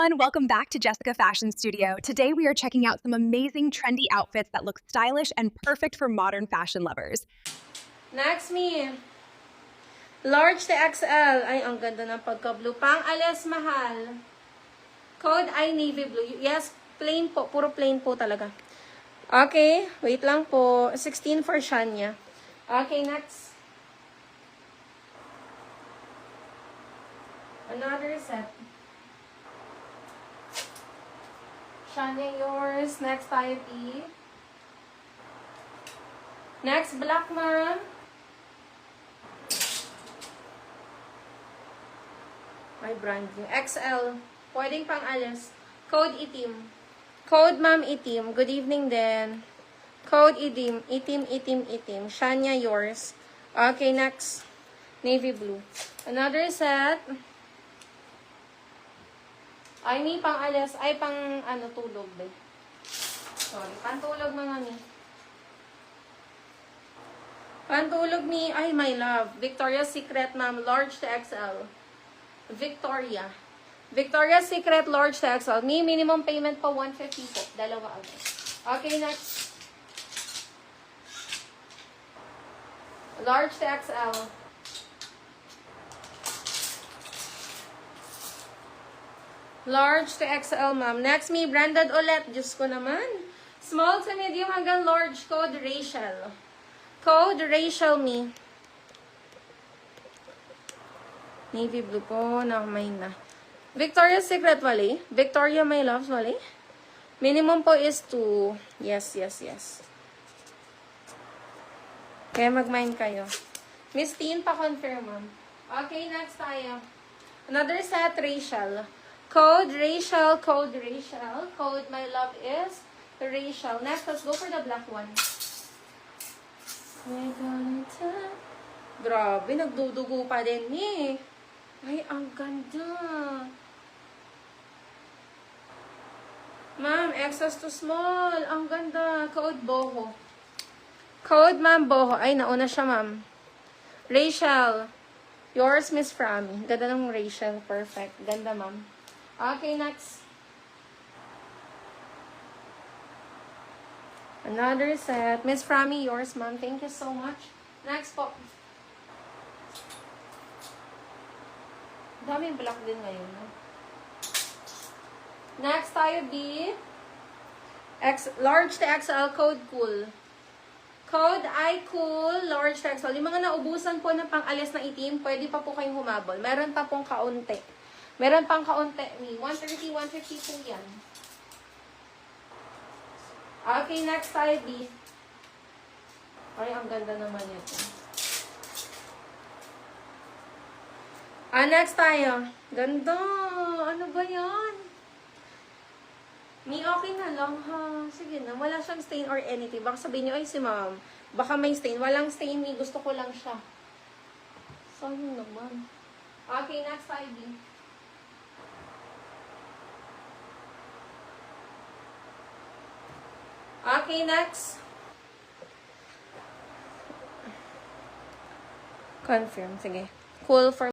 everyone, welcome back to Jessica Fashion Studio. Today we are checking out some amazing trendy outfits that look stylish and perfect for modern fashion lovers. Next me, large to XL. Ay, ang ganda ng pagka-blue. Pang alas mahal. Code ay navy blue. Yes, plain po. Puro plain po talaga. Okay, wait lang po. 16 for Shania. Okay, next. Another set. Shania, yours. Next tayo, P. Next, black, ma'am. May brand new. XL. Pwedeng pang alas. Code itim. Code, ma'am, itim. Good evening din. Code itim. Itim. Shania, yours. Okay, next. Navy blue. Another set. Ay, may pang alas. Ay, pang ano, tulog din. Sorry. Pantulog mga ni. Pantulog ni, ay, my love. Victoria's Secret, ma'am. Large to XL. Victoria. Victoria's Secret, large to XL. May minimum payment pa 150 po. Dalawa agad. Okay, next. Large to XL. Large to XL, ma'am. Next, me branded ulit. Diyos ko naman. Small to medium hanggang large. Code Rachel. Code Rachel, me. Navy blue po. Nakamay na. Victoria's Secret, wali. Victoria, my loves, wali. Minimum po is 2. Yes. Kaya mag-mine kayo. Miss Teen, pa-confirm, ma'am. Okay, next tayo. Another set, Rachel. Code Rachel. Code, my love, is Rachel. Next, let's go for the black one. Grabe, nagdudugo pa din eh. Ay, ang ganda. Ma'am, excess to small. Ang ganda. Code boho. Code, ma'am, boho. Ay, nauna siya, ma'am. Rachel. Yours, Miss Frammy. Ganda ng Rachel. Perfect. Ganda, ma'am. Okay, next. Another set. Miss Frammy, yours, ma'am. Thank you so much. Next po. Daming black din ngayon. No? Next tayo, B. Large to XL, code cool. Code I cool, large to XL. Yung mga naubusan po ng pang-alis na itim, pwede pa po kayong humabol. Meron pa pong kaunti. Meron pang kaunti, me. 130, 150 po yan. Okay, next tayo, B. Ay, ang ganda naman ito. Next tayo. Ganda. Ano ba yan? Me, okay na lang, ha? Sige na. Wala siyang stain or anything. Baka sabihin niyo, ay, si ma'am. Baka may stain. Walang stain, me. Gusto ko lang siya. Sayang naman. Okay, next tayo, B. Okay, next. Confirm. Sige. Cool for